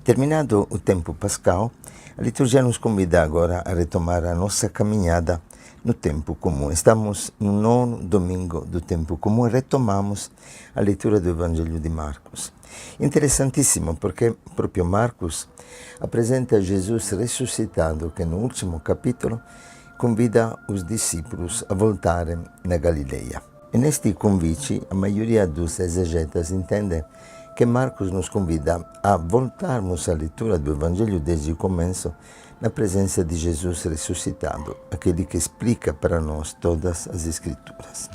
Terminado o tempo pascal, a liturgia nos convida agora a retomar a nossa caminhada no tempo comum. Estamos no nono domingo do tempo comum e retomamos a leitura do Evangelho de Marcos. Interessantissimo perché proprio Marcos apresenta Jesus ressuscitado que no último capítulo convida os discípulos a voltarem na Galileia. E neste convite, a maioria dos exegetas entende que Marcos nos convida a voltarmos à leitura do Evangelho desde o começo, na presença de Jesus ressuscitado, aquele que explica para nós todas as Escrituras.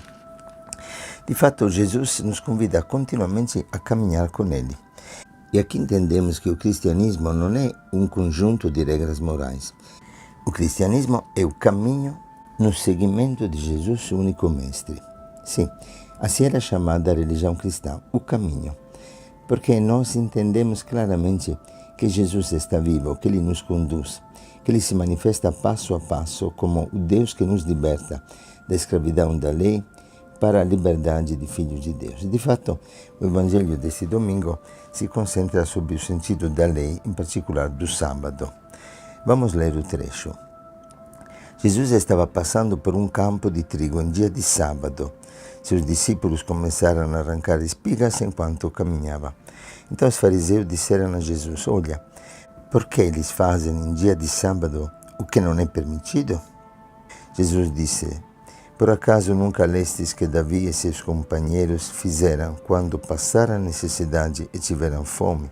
De fato, Jesus nos convida continuamente a caminhar com Ele. E aqui entendemos que o cristianismo não é um conjunto de regras morais. O cristianismo é o caminho no seguimento de Jesus, o único mestre. Sim, assim era chamada a religião cristã, o caminho. Porque nós entendemos claramente que Jesus está vivo, que Ele nos conduz, que Ele se manifesta passo a passo como o Deus que nos liberta da escravidão da lei para a liberdade de filhos de Deus. De fato, o Evangelho deste domingo se concentra sobre o sentido da lei, em particular do sábado. Vamos ler o trecho. Jesus estava passando por um campo de trigo em dia de sábado. Seus discípulos começaram a arrancar espigas enquanto caminhava. Então os fariseus disseram a Jesus: olha, por que eles fazem em dia de sábado o que não é permitido? Jesus disse: por acaso nunca lestes que Davi e seus companheiros fizeram quando passaram necessidade e tiveram fome?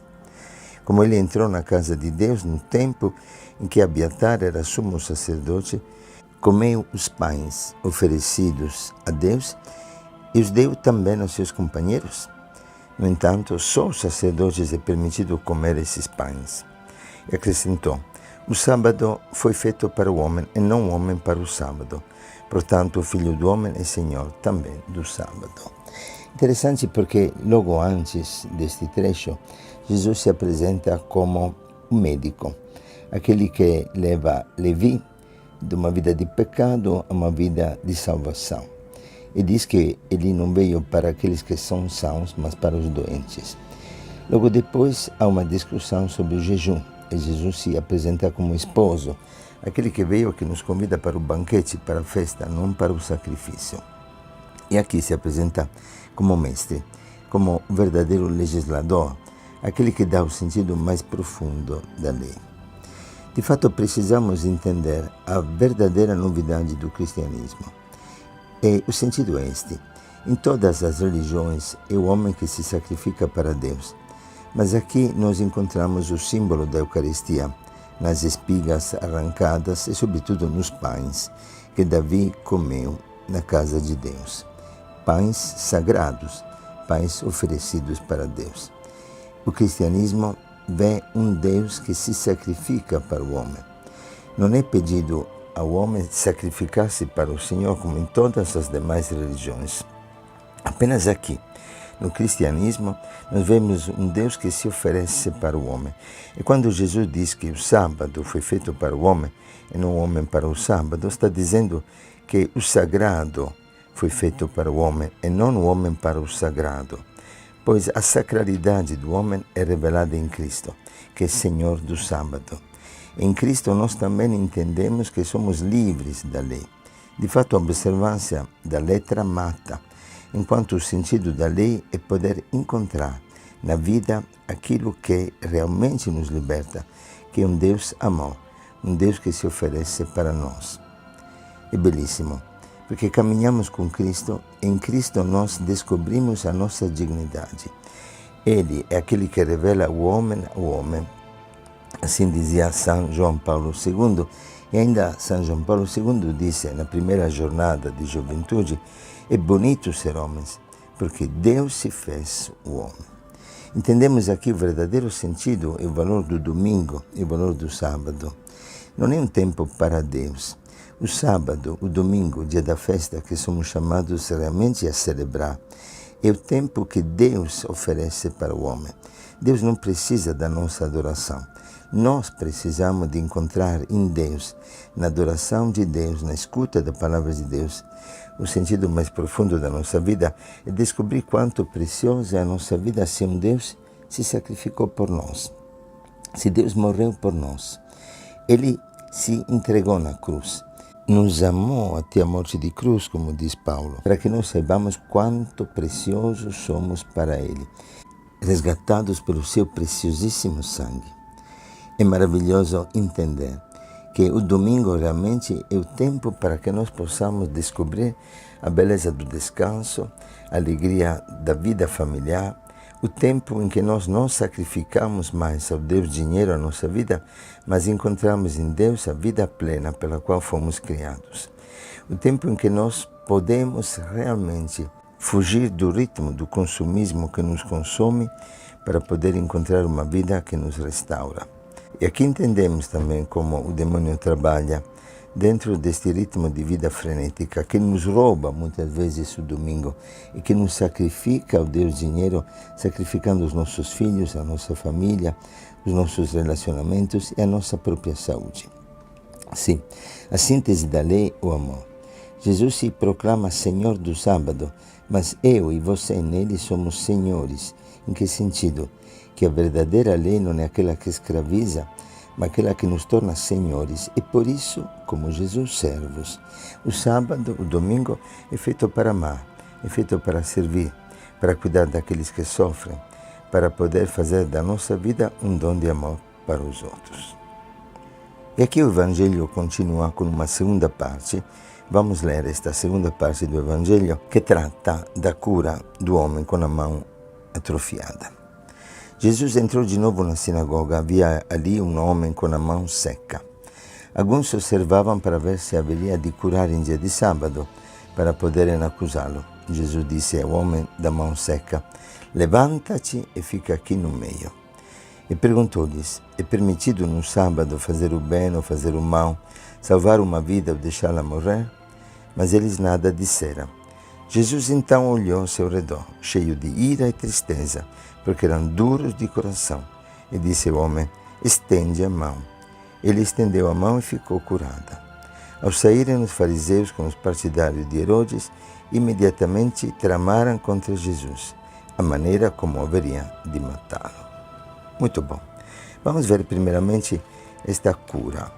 Como ele entrou na casa de Deus no tempo em que Abiatar era sumo sacerdote, comeu os pães oferecidos a Deus e os deu também aos seus companheiros. No entanto, só aos sacerdotes é permitido comer esses pães. E acrescentou: o sábado foi feito para o homem e não o homem para o sábado. Portanto, o Filho do Homem é Senhor também do sábado. Interessante porque logo antes deste trecho, Jesus se apresenta como um médico, aquele que leva Levi de uma vida de pecado a uma vida de salvação. E diz que ele não veio para aqueles que são sãos, mas para os doentes. Logo depois, há uma discussão sobre o jejum. E Jesus se apresenta como esposo, aquele que veio que nos convida para o banquete, para a festa, não para o sacrifício. E aqui se apresenta como mestre, como verdadeiro legislador, aquele que dá o sentido mais profundo da lei. De fato, precisamos entender a verdadeira novidade do cristianismo. E o sentido é este: em todas as religiões é o homem que se sacrifica para Deus. Mas aqui nós encontramos o símbolo da Eucaristia, nas espigas arrancadas e sobretudo nos pães que Davi comeu na casa de Deus. Pães sagrados, pães oferecidos para Deus. O cristianismo vê um Deus que se sacrifica para o homem. Não é pedido ao homem sacrificar-se para o Senhor como em todas as demais religiões. Apenas aqui, no cristianismo, nós vemos um Deus que se oferece para o homem. E quando Jesus diz que o sábado foi feito para o homem e não o homem para o sábado, está dizendo que o sagrado foi feito para o homem e não o homem para o sagrado. Pois a sacralidade do homem é revelada em Cristo, que é Senhor do sábado. Em Cristo nós também entendemos que somos livres da lei. De fato, a observância da letra mata, enquanto o sentido da lei é poder encontrar na vida aquilo que realmente nos liberta, que é um Deus amor, um Deus que se oferece para nós. É belíssimo, porque caminhamos com Cristo, em Cristo nós descobrimos a nossa dignidade. Ele é aquele que revela o homem ao homem. Assim dizia São João Paulo II, e ainda São João Paulo II disse na primeira jornada de juventude: é bonito ser homens, porque Deus se fez o homem. Entendemos aqui o verdadeiro sentido e o valor do domingo e o valor do sábado. Não é um tempo para Deus. O sábado, o domingo, o dia da festa que somos chamados realmente a celebrar, é o tempo que Deus oferece para o homem. Deus não precisa da nossa adoração. Nós precisamos de encontrar em Deus, na adoração de Deus, na escuta da palavra de Deus, o sentido mais profundo da nossa vida é descobrir quanto preciosa é a nossa vida se um Deus se sacrificou por nós. Se Deus morreu por nós, Ele se entregou na cruz, nos amou até a morte de cruz, como diz Paulo, para que nós saibamos quanto preciosos somos para Ele, resgatados pelo seu preciosíssimo sangue. É maravilhoso entender que o domingo realmente é o tempo para que nós possamos descobrir a beleza do descanso, a alegria da vida familiar, o tempo em que nós não sacrificamos mais ao Deus dinheiro a nossa vida, mas encontramos em Deus a vida plena pela qual fomos criados. O tempo em que nós podemos realmente fugir do ritmo do consumismo que nos consome para poder encontrar uma vida que nos restaura. E aqui entendemos também como o demônio trabalha dentro deste ritmo de vida frenética que nos rouba muitas vezes o domingo e que nos sacrifica ao Deus dinheiro, sacrificando os nossos filhos, a nossa família, os nossos relacionamentos e a nossa própria saúde. Sim, a síntese da lei é o amor. Jesus se proclama Senhor do sábado, mas eu e você nele somos senhores. Em que sentido? Que a verdadeira lei não é aquela que escraviza, mas aquela que nos torna senhores, e por isso, como Jesus, servos. O sábado, o domingo, é feito para amar, é feito para servir, para cuidar daqueles que sofrem, para poder fazer da nossa vida um dom de amor para os outros. E aqui o Evangelho continua com uma segunda parte. Vamos ler esta segunda parte do Evangelho que trata da cura do homem com a mão atrofiada. Jesus entrou de novo na sinagoga. Havia ali um homem com a mão seca. Alguns observavam para ver se haveria de curar em dia de sábado, para poderem acusá-lo. Jesus disse ao homem da mão seca: levanta-te e fica aqui no meio. E perguntou-lhes: é permitido no sábado fazer o bem ou fazer o mal, salvar uma vida ou deixá-la morrer? Mas eles nada disseram. Jesus então olhou ao seu redor, cheio de ira e tristeza, porque eram duros de coração, e disse ao homem: estende a mão. Ele estendeu a mão e ficou curada. Ao saírem os fariseus com os partidários de Herodes, imediatamente tramaram contra Jesus, a maneira como haveriam de matá-lo. Muito bom. Vamos ver primeiramente esta cura.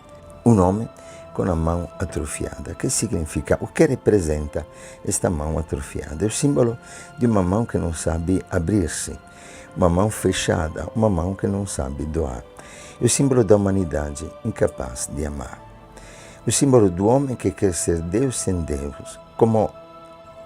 Um homem com a mão atrofiada. O que significa? O que representa esta mão atrofiada? É o símbolo de uma mão que não sabe abrir-se, uma mão fechada, uma mão que não sabe doar. É o símbolo da humanidade incapaz de amar. O símbolo do homem que quer ser Deus sem Deus, como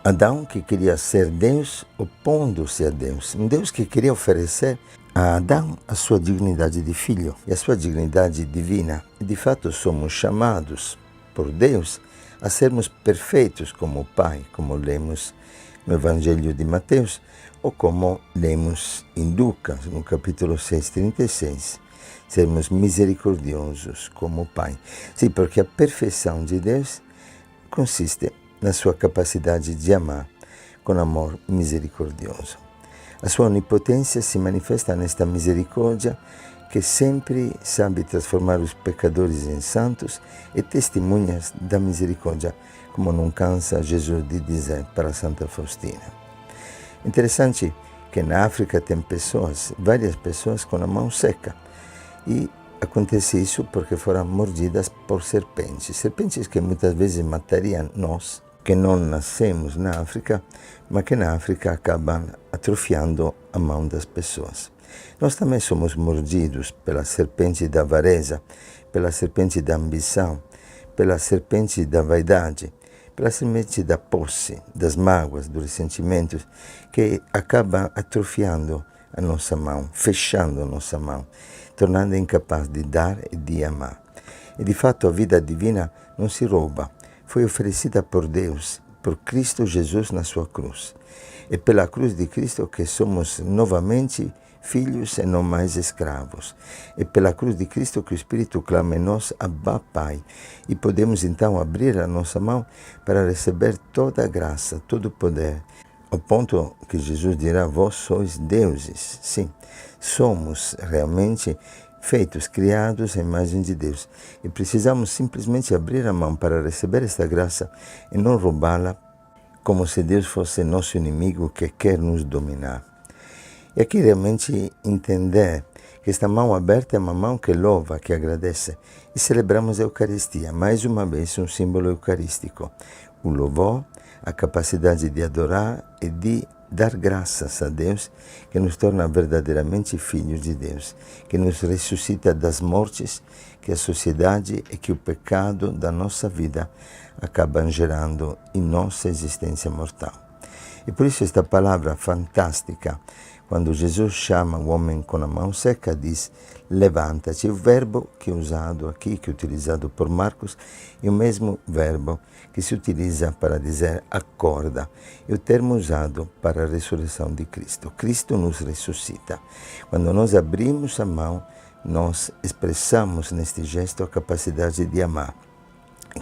Adão que queria ser Deus opondo-se a Deus. Um Deus que queria oferecer a Adão a sua dignidade de filho e a sua dignidade divina. E de fato somos chamados por Deus a sermos perfeitos como o Pai, como lemos no Evangelho de Mateus, ou como lemos em Lucas, no capítulo 6:36. Sermos misericordiosos como o Pai. Sim, porque a perfeição de Deus consiste na sua capacidade de amar com amor misericordioso. A sua onipotência se manifesta nesta misericórdia que sempre sabe transformar os pecadores em santos e testemunhas da misericórdia, como não cansa Jesus de dizer para Santa Faustina. Interessante que na África tem pessoas, várias pessoas com a mão seca, e acontece isso porque foram mordidas por serpentes, serpentes que muitas vezes matariam nós, que não nascemos na África, mas que na África acabam atrofiando a mão das pessoas. Nós também somos mordidos pela serpente da avareza, pela serpente da ambição, pela serpente da vaidade, pela serpente da posse, das mágoas, dos ressentimentos, que acabam atrofiando a nossa mão, fechando a nossa mão, tornando incapaz de dar e de amar. E de fato a vida divina não se rouba, foi oferecida por Deus, por Cristo Jesus na sua cruz. É pela cruz de Cristo que somos novamente filhos e não mais escravos. É pela cruz de Cristo que o Espírito clama em nós, Abba, Pai. E podemos então abrir a nossa mão para receber toda a graça, todo o poder. Ao ponto que Jesus dirá: vós sois deuses. Sim, somos realmente feitos, criados à imagem de Deus. E precisamos simplesmente abrir a mão para receber esta graça e não roubá-la como se Deus fosse nosso inimigo que quer nos dominar. E aqui realmente entender que esta mão aberta é uma mão que louva, que agradece. E celebramos a Eucaristia, mais uma vez um símbolo eucarístico. O louvor, a capacidade de adorar e de dar graças a Deus, que nos torna verdadeiramente filhos de Deus, que nos ressuscita das mortes que a sociedade e que o pecado da nossa vida acabam gerando em nossa existência mortal. E por isso esta palavra fantástica, quando Jesus chama o homem com a mão seca, diz levanta-te. O verbo que é usado aqui, que é utilizado por Marcos, é o mesmo verbo que se utiliza para dizer acorda. É o termo usado para a ressurreição de Cristo. Cristo nos ressuscita. Quando nós abrimos a mão, nós expressamos neste gesto a capacidade de amar.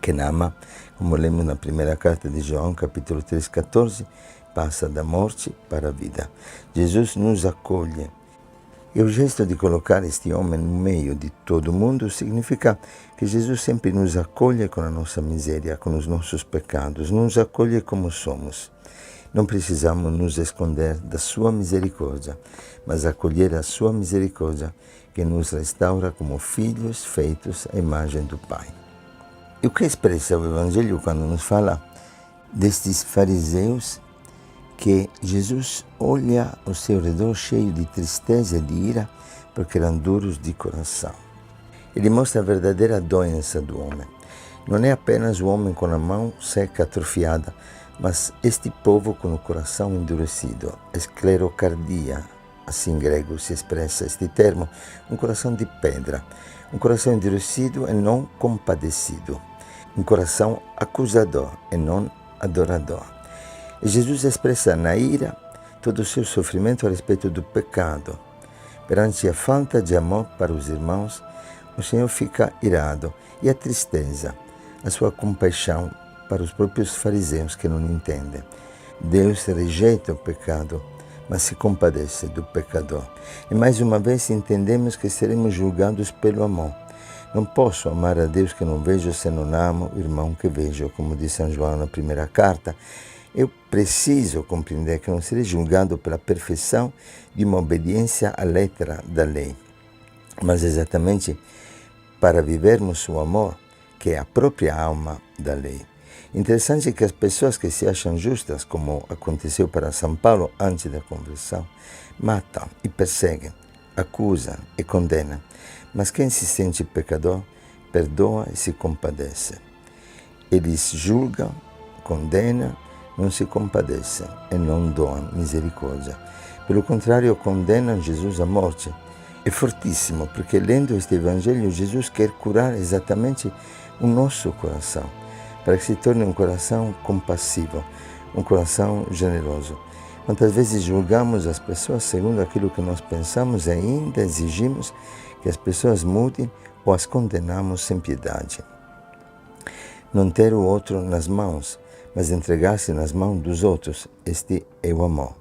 Quem ama, como lemos na primeira carta de João, capítulo 3, 14, passa da morte para a vida. Jesus nos acolhe. E o gesto de colocar este homem no meio de todo mundo significa que Jesus sempre nos acolhe com a nossa miséria, com os nossos pecados, nos acolhe como somos. Não precisamos nos esconder da sua misericórdia, mas acolher a sua misericórdia que nos restaura como filhos feitos à imagem do Pai. E o que expressa o Evangelho quando nos fala destes fariseus que Jesus olha ao seu redor cheio de tristeza e de ira, porque eram duros de coração. Ele mostra a verdadeira doença do homem. Não é apenas o homem com a mão seca, atrofiada, mas este povo com o coração endurecido, esclerocardia, assim em grego se expressa este termo, um coração de pedra, um coração endurecido e não compadecido, um coração acusador e não adorador. E Jesus expressa na ira todo o seu sofrimento a respeito do pecado. Perante a falta de amor para os irmãos, o Senhor fica irado, e a tristeza, a sua compaixão para os próprios fariseus que não entendem. Deus rejeita o pecado, mas se compadece do pecador. E mais uma vez entendemos que seremos julgados pelo amor. Não posso amar a Deus que não vejo se não amo o irmão que vejo, como diz São João na primeira carta. Eu preciso compreender que não serei julgado pela perfeição de uma obediência à letra da lei, mas exatamente para vivermos o amor, que é a própria alma da lei. Interessante que as pessoas que se acham justas, como aconteceu para São Paulo antes da conversão, matam e perseguem, acusam e condenam, mas quem se sente pecador, perdoa e se compadece. Eles julgam, condenam, não se compadecem e não doam misericórdia. Pelo contrário, condenam Jesus à morte. É fortíssimo, porque lendo este Evangelho, Jesus quer curar exatamente o nosso coração, para que se torne um coração compassivo, um coração generoso. Quantas vezes julgamos as pessoas segundo aquilo que nós pensamos e ainda exigimos que as pessoas mudem ou as condenamos sem piedade. Não ter o outro nas mãos, mas entregar-se nas mãos dos outros, este é o amor.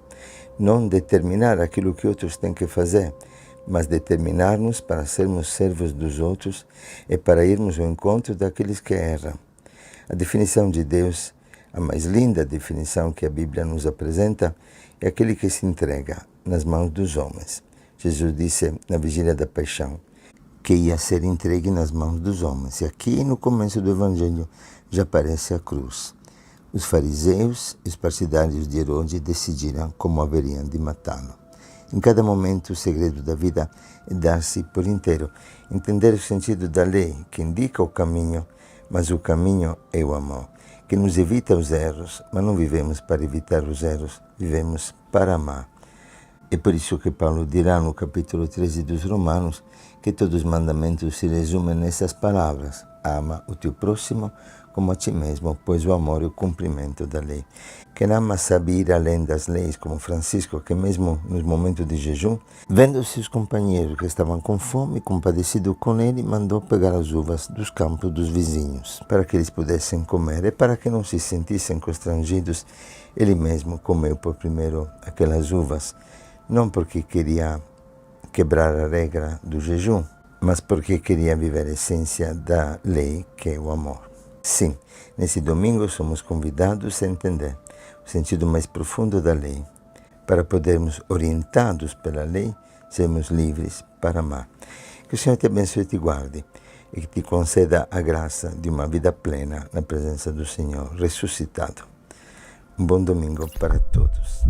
Não determinar aquilo que outros têm que fazer, mas determinar-nos para sermos servos dos outros e para irmos ao encontro daqueles que erram. A definição de Deus, a mais linda definição que a Bíblia nos apresenta, é aquele que se entrega nas mãos dos homens. Jesus disse na vigília da paixão que ia ser entregue nas mãos dos homens. E aqui no começo do Evangelho já aparece a cruz. Os fariseus e os partidários de Herodes decidiram como haveriam de matá-lo. Em cada momento, o segredo da vida é dar-se por inteiro, entender o sentido da lei, que indica o caminho, mas o caminho é o amor, que nos evita os erros, mas não vivemos para evitar os erros, vivemos para amar. É por isso que Paulo dirá no capítulo 13 dos Romanos que todos os mandamentos se resumem nessas palavras: ama o teu próximo como a ti mesmo, pois o amor é o cumprimento da lei. Quem ama sabe ir além das leis, como Francisco, que mesmo nos momentos de jejum, vendo seus companheiros que estavam com fome, compadecido com ele, mandou pegar as uvas dos campos dos vizinhos, para que eles pudessem comer, e para que não se sentissem constrangidos, ele mesmo comeu por primeiro aquelas uvas, não porque queria quebrar a regra do jejum, mas porque queria viver a essência da lei, que é o amor. Sim, nesse domingo somos convidados a entender o sentido mais profundo da lei, para podermos, orientados pela lei, sermos livres para amar. Que o Senhor te abençoe e te guarde e que te conceda a graça de uma vida plena na presença do Senhor ressuscitado. Um bom domingo para todos.